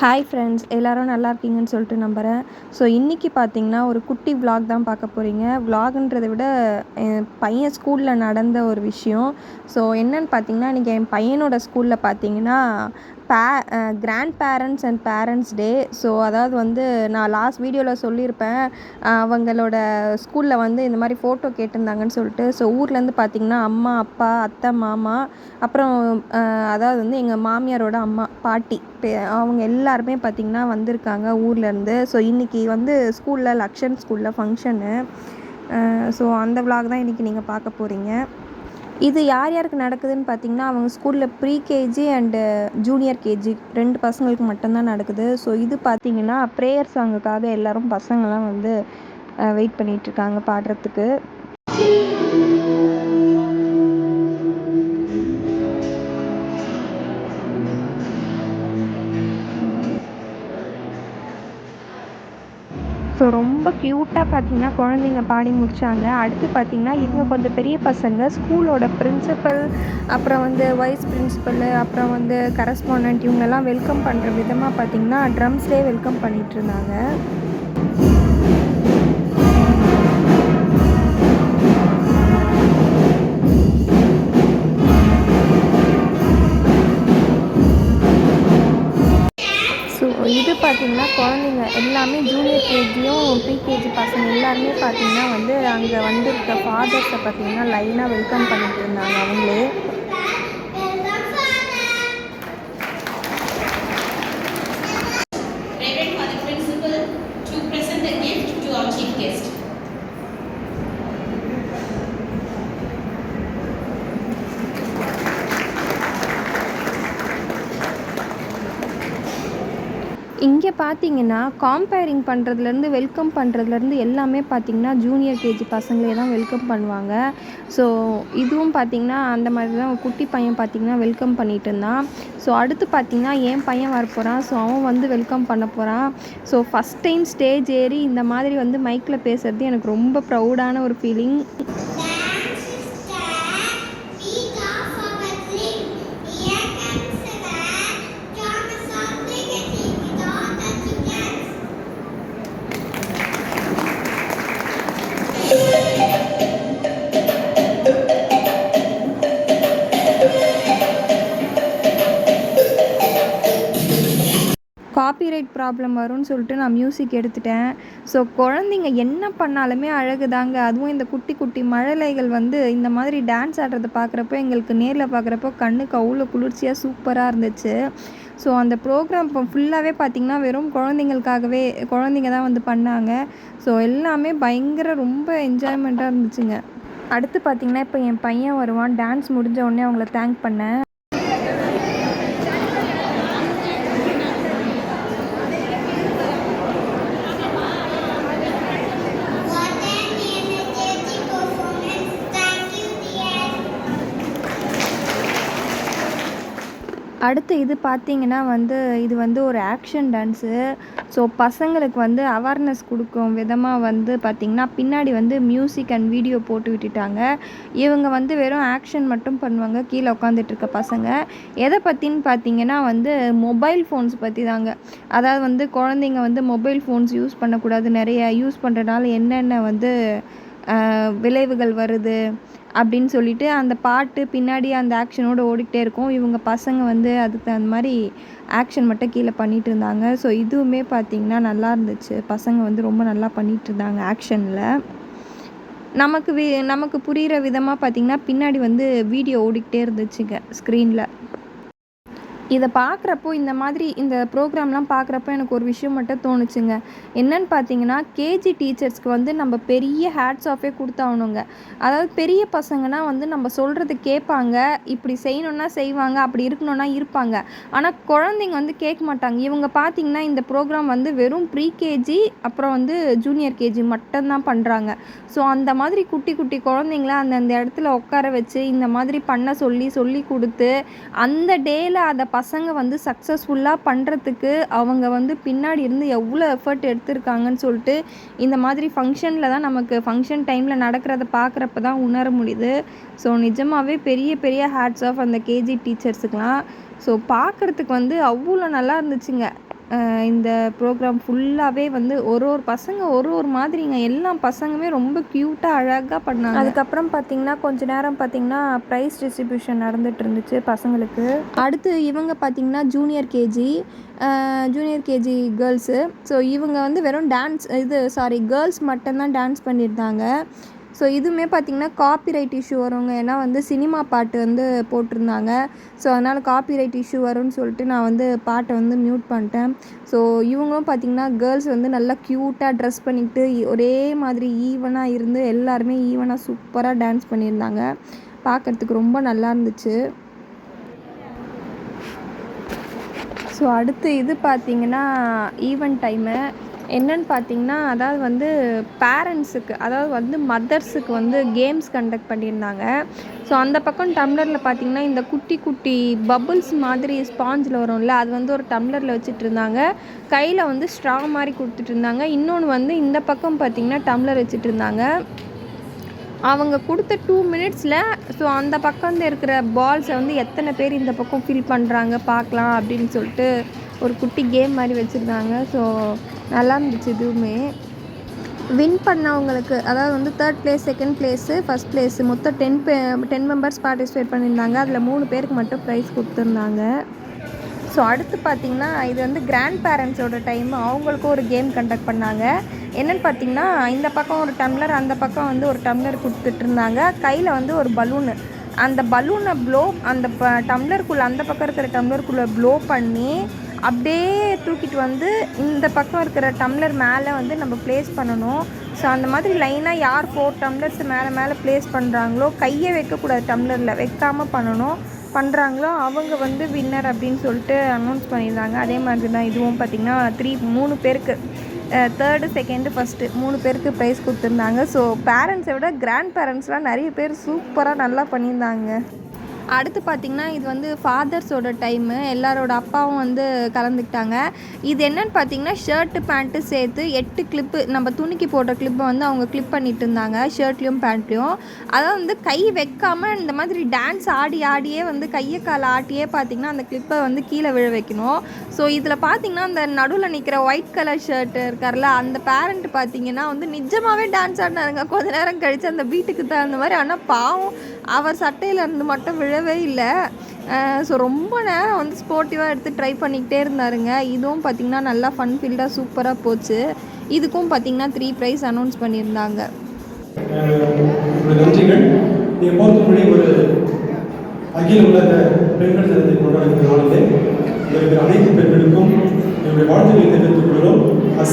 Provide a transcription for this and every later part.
Hi friends, எல்லோரும் நல்லா இருக்கீங்கன்னு சொல்லிட்டு நம்புகிறேன். ஸோ இன்றைக்கி பார்த்தீங்கன்னா ஒரு குட்டி விலாக் தான் பார்க்க போகிறீங்க. விலாகுன்றதை விட என் பையன் ஸ்கூலில் நடந்த ஒரு விஷயம். ஸோ என்னென்னு பார்த்தீங்கன்னா, இன்றைக்கி என் பையனோட ஸ்கூலில் பார்த்தீங்கன்னா grandparents and parents day. So அதாவது வந்து நான் லாஸ்ட் வீடியோவில் சொல்லியிருப்பேன், அவங்களோட ஸ்கூலில் வந்து இந்த மாதிரி ஃபோட்டோ கேட்டிருந்தாங்கன்னு சொல்லிட்டு. ஸோ ஊர்லேருந்து பார்த்திங்கன்னா அம்மா, அப்பா, அத்தை, மாமா, அப்புறம் அதாவது வந்து எங்கள் மாமியாரோட அம்மா, பாட்டி, அவங்க எல்லாருமே பார்த்திங்கன்னா வந்திருக்காங்க ஊர்லேருந்து. ஸோ இன்றைக்கி வந்து ஸ்கூலில் லக்ஷன் ஸ்கூலில் ஃபங்க்ஷனு. ஸோ அந்த விலாக் தான் இன்றைக்கி நீங்கள் பார்க்க போகிறீங்க. இது யார் யாருக்கு நடக்குதுன்னு பார்த்தீங்கன்னா, அவங்க ஸ்கூலில் ப்ரீகேஜி அண்டு ஜூனியர் கேஜி 2 பசங்களுக்கு மட்டும்தான் நடக்குது. ஸோ இது பார்த்தீங்கன்னா ப்ரேயர் சாங்குக்காக எல்லோரும் பசங்கள்லாம் வந்து வெயிட் பண்ணிகிட்ருக்காங்க பாடுறதுக்கு. ஸோ ரொம்ப க்யூட்டாக பார்த்தீங்கன்னா குழந்தைங்க பாடி முடித்தாங்க. அடுத்து பார்த்திங்கன்னா இவங்க கொஞ்சம் பெரிய பசங்க, ஸ்கூலோட பிரின்சிபல், அப்புறம் வந்து வைஸ் பிரின்சிபல், அப்புறம் வந்து கரஸ்பாண்டன்ட், இவங்கெல்லாம் வெல்கம் பண்ணுற விதமாக பார்த்திங்கன்னா ட்ரம்ஸ்லேயே வெல்கம் பண்ணிகிட்ருந்தாங்க. இது பார்த்திங்கன்னா குழந்தைங்க எல்லாமே ஜூனியர் கேஜியும் ப்ரீகேஜி பசங்க எல்லாருமே பார்த்திங்கன்னா வந்து அங்கே வந்திருக்க ஃபாதர்ஸை பார்த்திங்கன்னா லைனாக வெல்கம் பண்ணிட்டு இருந்தாங்க அவங்களே. இங்கே பார்த்தீங்கன்னா காம்பேரிங் பண்ணுறதுலேருந்து வெல்கம் பண்ணுறதுலேருந்து எல்லாமே பார்த்திங்கன்னா ஜூனியர் கேஜி பசங்களே தான் வெல்கம் பண்ணுவாங்க. ஸோ இதுவும் பார்த்திங்கன்னா அந்த மாதிரி தான் குட்டி பையன் பார்த்திங்கன்னா வெல்கம் பண்ணிகிட்டு இருந்தான். ஸோ அடுத்து பார்த்திங்கன்னா என் பையன் வரப்போகிறான். ஸோ அவன் வந்து வெல்கம் பண்ண போகிறான். ஸோ ஃபஸ்ட் டைம் ஸ்டேஜ் ஏறி இந்த மாதிரி வந்து மைக்கில் பேசுகிறது எனக்கு ரொம்ப ப்ரௌடான ஒரு ஃபீலிங். காப்பிரைட் ப்ராப்ளம் வரும்னு சொல்லிட்டு நான் மியூசிக் எடுத்துட்டேன். ஸோ குழந்தைங்க என்ன பண்ணாலுமே அழகு தாங்க. அதுவும் இந்த குட்டி குட்டி மழலைகள் வந்து இந்த மாதிரி டான்ஸ் ஆடுறத பார்க்குறப்போ எங்களுக்கு நேரில் பார்க்குறப்போ கண்ணுக்கு அவ்வளோ குளிர்ச்சியாக சூப்பராக இருந்துச்சு. ஸோ அந்த ப்ரோக்ராம் இப்போ ஃபுல்லாகவே பார்த்திங்கன்னா வெறும் குழந்தைங்களுக்காகவே குழந்தைங்க தான் வந்து பண்ணாங்க. ஸோ எல்லாமே பயங்கர ரொம்ப என்ஜாய்மெண்ட்டாக இருந்துச்சுங்க. அடுத்து பார்த்திங்கன்னா இப்போ என் பையன் வருவான். டான்ஸ் முடிஞ்ச உடனே அவங்கள தேங்க் பண்ணேன். அடுத்து இது பார்த்திங்கன்னா வந்து இது வந்து ஒரு ஆக்ஷன் டான்ஸு. ஸோ பசங்களுக்கு வந்து அவேர்னஸ் கொடுக்கும் விதமாக வந்து பார்த்திங்கன்னா பின்னாடி வந்து மியூசிக் அண்ட் வீடியோ போட்டு விட்டுட்டாங்க. இவங்க வந்து வெறும் ஆக்ஷன் மட்டும் பண்ணுவாங்க கீழே உட்காந்துட்ருக்க பசங்க. எதை பற்றின்னு பார்த்திங்கன்னா வந்து மொபைல் ஃபோன்ஸ் பற்றி தாங்க. அதாவது வந்து குழந்தைங்க வந்து மொபைல் ஃபோன்ஸ் யூஸ் பண்ணக்கூடாது, நிறைய யூஸ் பண்ணுறதுனால என்னென்ன வந்து விளைவுகள் வருது அப்படின்னு சொல்லிட்டு அந்த பாட்டு பின்னாடி அந்த ஆக்ஷனோடு ஓடிக்கிட்டே இருக்கும். இவங்க பசங்க வந்து அதுக்கு தகுந்த மாதிரி ஆக்ஷன் மட்டும் கீழே பண்ணிகிட்டு இருந்தாங்க. ஸோ இதுவுமே பார்த்திங்கன்னா நல்லா இருந்துச்சு. பசங்க வந்து ரொம்ப நல்லா பண்ணிகிட்டு இருந்தாங்க ஆக்ஷனில். நமக்கு புரிகிற விதமாக பார்த்திங்கன்னா பின்னாடி வந்து வீடியோ ஓடிக்கிட்டே இருந்துச்சுங்க ஸ்க்ரீனில். இதை பார்க்குறப்போ இந்த மாதிரி இந்த ப்ரோக்ராம்லாம் பார்க்குறப்போ எனக்கு ஒரு விஷயம் மட்டும் தோணுச்சுங்க. என்னென்னு பார்த்தீங்கன்னா கேஜி டீச்சர்ஸ்க்கு வந்து நம்ம பெரிய ஹேட்ஸ் ஆஃபே கொடுத்தாகணுங்க. அதாவது பெரிய பசங்கன்னா வந்து நம்ம சொல்கிறது கேட்பாங்க, இப்படி செய்யணுன்னா செய்வாங்க, அப்படி இருக்கணுன்னா இருப்பாங்க. ஆனால் குழந்தைங்க வந்து கேட்க மாட்டாங்க. இவங்க பார்த்திங்கன்னா இந்த ப்ரோக்ராம் வந்து வெறும் ப்ரீகேஜி அப்புறம் வந்து ஜூனியர் கேஜி மட்டும்தான் பண்ணுறாங்க. ஸோ அந்த மாதிரி குட்டி குட்டி குழந்தைங்கள அந்தந்த இடத்துல உட்கார வச்சு இந்த மாதிரி பண்ண சொல்லி கொடுத்து அந்த டேயில் அதை பசங்க வந்து சக்ஸஸ்ஃபுல்லாக பண்ணுறதுக்கு அவங்க வந்து பின்னாடி இருந்து எவ்வளோ எஃபர்ட் எடுத்திருக்காங்கன்னு சொல்லிட்டு இந்த மாதிரி ஃபங்க்ஷனில் தான் நமக்கு ஃபங்க்ஷன் டைமில் நடக்கிறத பார்க்குறப்ப தான் உணர முடியுது. ஸோ நிஜமாகவே பெரிய பெரிய ஹேட்ஸ் ஆஃப் அந்த கேஜி டீச்சர்ஸுக்கெலாம். ஸோ பார்க்குறதுக்கு வந்து அவ்வளோ நல்லா இருந்துச்சுங்க. இந்த ப்ரோக்ராம் ஃபுல்லாகவே வந்து ஒரு பசங்க ஒரு மாதிரிங்க. எல்லா பசங்களுமே ரொம்ப க்யூட்டாக அழகாக பண்ணாங்க. அதுக்கப்புறம் பார்த்திங்கன்னா கொஞ்ச நேரம் பார்த்திங்கன்னா ப்ரைஸ் டிஸ்ட்ரிபியூஷன் நடந்துகிட்டு இருந்துச்சு பசங்களுக்கு. அடுத்து இவங்க பார்த்திங்கன்னா ஜூனியர் கேஜி கேர்ள்ஸு. ஸோ இவங்க வந்து வெறும் கேர்ள்ஸ் மட்டும்தான் டான்ஸ் பண்ணியிருந்தாங்க. ஸோ இதுவுமே பார்த்திங்கன்னா காப்பிரைட் இஷ்யூ வருங்க. ஏன்னா வந்து சினிமா பாட்டு வந்து போட்டிருந்தாங்க. ஸோ அதனால் காப்பிரைட் இஷ்யூ வரும்னு சொல்லிட்டு நான் வந்து பாட்டை வந்து மியூட் பண்ணிட்டேன். ஸோ இவங்களும் பார்த்திங்கன்னா கேர்ள்ஸ் வந்து நல்லா க்யூட்டாக ட்ரெஸ் பண்ணிக்கிட்டு ஒரே மாதிரி ஈவனாக இருந்து எல்லாருமே ஈவனாக சூப்பராக டான்ஸ் பண்ணியிருந்தாங்க. பார்க்குறதுக்கு ரொம்ப நல்லா இருந்துச்சு. ஸோ அடுத்து இது பார்த்திங்கன்னா ஈவெண்ட் டைமு என்னென்னு பார்த்திங்கன்னா, அதாவது வந்து பேரண்ட்ஸுக்கு, அதாவது வந்து மதர்ஸுக்கு வந்து கேம்ஸ் கண்டக்ட் பண்ணியிருந்தாங்க. ஸோ அந்த பக்கம் டம்ளரில் பார்த்திங்கன்னா இந்த குட்டி குட்டி பபுள்ஸ் மாதிரி ஸ்பாஞ்சில் வரும்ல, அது வந்து ஒரு டம்ளரில் வச்சுட்டு இருந்தாங்க. கையில் வந்து ஸ்ட்ரா மாதிரி கொடுத்துட்டு இருந்தாங்க. இன்னொன்று வந்து இந்த பக்கம் பார்த்திங்கன்னா டம்ளர் வச்சுட்டு இருந்தாங்க. அவங்க கொடுத்த 2 மினிட்ஸில் ஸோ அந்த பக்கம் இருக்கிற பால்ஸை வந்து எத்தனை பேர் இந்த பக்கம் ஃபில் பண்ணுறாங்க பார்க்கலாம் அப்படின்னு சொல்லிட்டு ஒரு குட்டி கேம் மாதிரி வச்சுருந்தாங்க. ஸோ நல்லா இருந்துச்சு. இதுவுமே வின் பண்ணவங்களுக்கு, அதாவது வந்து 3rd place, 2nd place, 1st place மொத்தம் 10 மெம்பர்ஸ் பார்ட்டிசிபேட் பண்ணியிருந்தாங்க. அதில் 3 பேருக்கு மட்டும் ப்ரைஸ் கொடுத்துருந்தாங்க. ஸோ அடுத்து பார்த்திங்கன்னா இது வந்து கிராண்ட் பேரண்ட்ஸோட டைம். அவங்களுக்கும் ஒரு கேம் கண்டக்ட் பண்ணாங்க. என்னென்னு பார்த்திங்கன்னா இந்த பக்கம் ஒரு டம்ளர், அந்த பக்கம் வந்து ஒரு டம்ளர் கொடுத்துட்ருந்தாங்க. கையில் வந்து ஒரு பலூனு, அந்த பலூனை அந்த டம்ளருக்குள்ளே, அந்த பக்கம் இருக்கிற டம்ளருக்குள்ளே ப்ளோ பண்ணி அப்படியே தூக்கிட்டு வந்து இந்த பக்கம் இருக்கிற டம்ளர் மேலே வந்து நம்ம ப்ளேஸ் பண்ணணும். ஸோ அந்த மாதிரி லைனாக யார் 4 டம்ளர்ஸ் மேலே ப்ளேஸ் பண்ணுறாங்களோ, கையை வைக்கக்கூடாது, டம்ளரில் வைக்காமல் பண்ணுறாங்களோ அவங்க வந்து வின்னர் அப்படின்னு சொல்லிட்டு அனௌன்ஸ் பண்ணியிருந்தாங்க. அதே மாதிரி தான் இதுவும் பார்த்திங்கன்னா 3 பேருக்கு 3rd, 2nd, 1st 3 பேருக்கு ப்ரைஸ் கொடுத்துருந்தாங்க. ஸோ பேரண்ட்ஸை விட கிராண்ட் பேரண்ட்ஸ்லாம் நிறைய பேர் சூப்பராக நல்லா பண்ணியிருந்தாங்க. அடுத்து பார்த்திங்கன்னா இது வந்து ஃபாதர்ஸோட டைமு. எல்லாரோட அப்பாவும் வந்து கலந்துக்கிட்டாங்க. இது என்னென்னு பார்த்திங்கன்னா ஷர்ட்டு பேண்ட்டு சேர்த்து 8 கிளிப்பு, நம்ம துணிக்கு போடுற கிளிப்பை வந்து அவங்க கிளிப் பண்ணிட்டு இருந்தாங்க ஷர்ட்லேயும் பேண்ட்லேயும். அதாவது வந்து கை வைக்காமல் இந்த மாதிரி டான்ஸ் ஆடியே வந்து கையை காலை ஆட்டியே பார்த்திங்கன்னா அந்த கிளிப்பை வந்து கீழே விழ வைக்கணும். ஸோ இதில் பார்த்திங்கன்னா அந்த நடுவில் நிற்கிற ஒயிட் கலர் ஷர்ட்டு இருக்கார்ல, அந்த பேரண்ட்டு பார்த்திங்கன்னா வந்து நிஜமாகவே டான்ஸ் ஆடினாருங்க. கொஞ்ச நேரம் கழித்து அந்த பீட்டுக்கு தகுந்த மாதிரி. ஆனால் பாவம் அவர் சட்டையில் இருந்து மட்டும் விழவே இல்லை. ஸோ ரொம்ப நேரம் வந்து ஸ்போர்ட்டிவாக எடுத்து ட்ரை பண்ணிக்கிட்டே இருந்தாருங்க. இதுவும் பார்த்திங்கன்னா நல்லா ஃபன் ஃபீல்டாக சூப்பராக போச்சு. இதுக்கும் பார்த்திங்கன்னா 3 ப்ரைஸ் அனௌன்ஸ் பண்ணியிருந்தாங்க. நன்றிகள். நீங்கள் போகிறதுக்கு முன்னாடி ஒரு அகில உலக பெண்கள் தினத்தை கொண்டாடுகிற நாளிலே அனைத்து பெண்களுக்கும் என்னுடைய வாழ்த்துக்களை தெரிவித்துக் கொள்கிறோம்.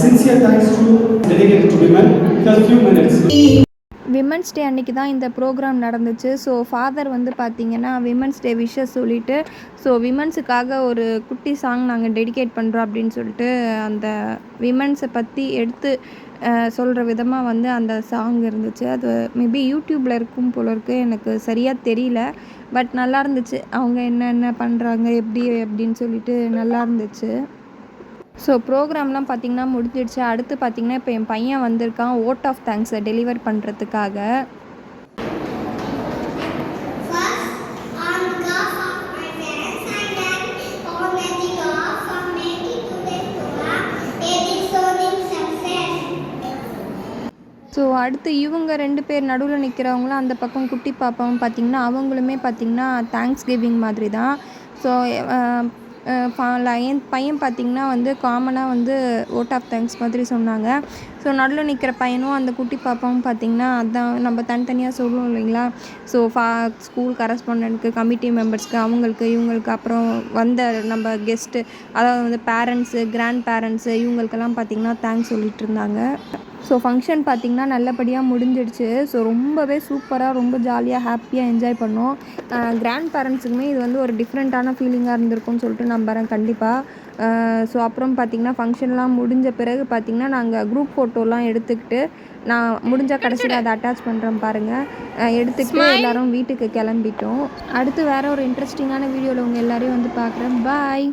Sincere thanks to dedicated to women. Just few minutes. Women's day அன்றைக்கி தான் இந்த ப்ரோக்ராம் நடந்துச்சு. ஸோ ஃபாதர் வந்து பார்த்திங்கன்னா விமன்ஸ் டே விஷஸ் சொல்லிவிட்டு, ஸோ விமன்ஸுக்காக ஒரு குட்டி சாங் நாங்கள் டெடிகேட் பண்ணுறோம் அப்படின்னு சொல்லிட்டு அந்த விமன்ஸை பற்றி எடுத்து சொல்கிற விதமாக வந்து அந்த சாங் இருந்துச்சு. அது மேபி யூடியூப்பில் இருக்கும் போல இருக்குது, எனக்கு சரியாக தெரியல. பட் நல்லா இருந்துச்சு. அவங்க என்னென்ன பண்ணுறாங்க எப்படி அப்படின்னு சொல்லிட்டு நல்லா இருந்துச்சு. ஸோ ப்ரோக்ராம்லாம் பார்த்திங்கன்னா முடிஞ்சிடுச்சு. அடுத்து பார்த்திங்கன்னா இப்போ என் பையன் வந்திருக்கான் ஓட் ஆஃப் தேங்க்ஸை டெலிவர் பண்ணுறதுக்காக. ஸோ அடுத்து இவங்க 2 பேர் நடுவில் நிற்கிறவங்களும் அந்த பக்கம் குட்டி பாப்பாவும் பார்த்திங்கன்னா அவங்களுமே பார்த்திங்கன்னா தேங்க்ஸ் கிவிங் மாதிரி தான். ஸோ என் பையன் பார்த்திங்கன்னா வந்து காமனாக வந்து ஓட் ஆஃப் தேங்க்ஸ் மாதிரி சொன்னாங்க. ஸோ நடுவில் நிற்கிற பையனும் அந்த குட்டி பாப்பாவும் பார்த்திங்கன்னா அதான் நம்ம தனித்தனியாக சொல்லுவோம் இல்லைங்களா. ஸோ ஸ்கூல் கரஸ்பாண்டன்ட்க்கு, கமிட்டி மெம்பர்ஸ்க்கு, அவங்களுக்கு இவங்களுக்கு, அப்புறம் வந்த நம்ம கெஸ்ட்டு, அதாவது வந்து பேரண்ட்ஸு, கிராண்ட் பேரண்ட்ஸு, இவங்களுக்கெல்லாம் பார்த்திங்கன்னா தேங்க்ஸ் சொல்லிகிட்டு இருந்தாங்க. ஸோ ஃபங்க்ஷன் பார்த்திங்கன்னா நல்லபடியாக முடிஞ்சிடுச்சு. ஸோ ரொம்பவே சூப்பராக, ரொம்ப ஜாலியாக, ஹாப்பியாக என்ஜாய் பண்ணோம். கிராண்ட் பேரண்ட்ஸுக்குமே இது வந்து ஒரு டிஃப்ரெண்ட்டான ஃபீலிங்காக இருந்திருக்கும்னு சொல்லிட்டு நம்புகிறேன் கண்டிப்பாக. ஸோ அப்புறம் பார்த்திங்கன்னா ஃபங்க்ஷன்லாம் முடிஞ்ச பிறகு பார்த்திங்கன்னா நாங்கள் குரூப் ஃபோட்டோலாம் எடுத்துக்கிட்டு, நான் முடிஞ்சால் கடைசியில் அதை அட்டாச் பண்ணுறேன் பாருங்கள், எடுத்துக்கிட்டு எல்லோரும் வீட்டுக்கு கிளம்பிட்டோம். அடுத்து வேறு ஒரு இன்ட்ரெஸ்டிங்கான வீடியோவில் உங்கள் எல்லோரையும் வந்து பார்க்குறேன். பாய்.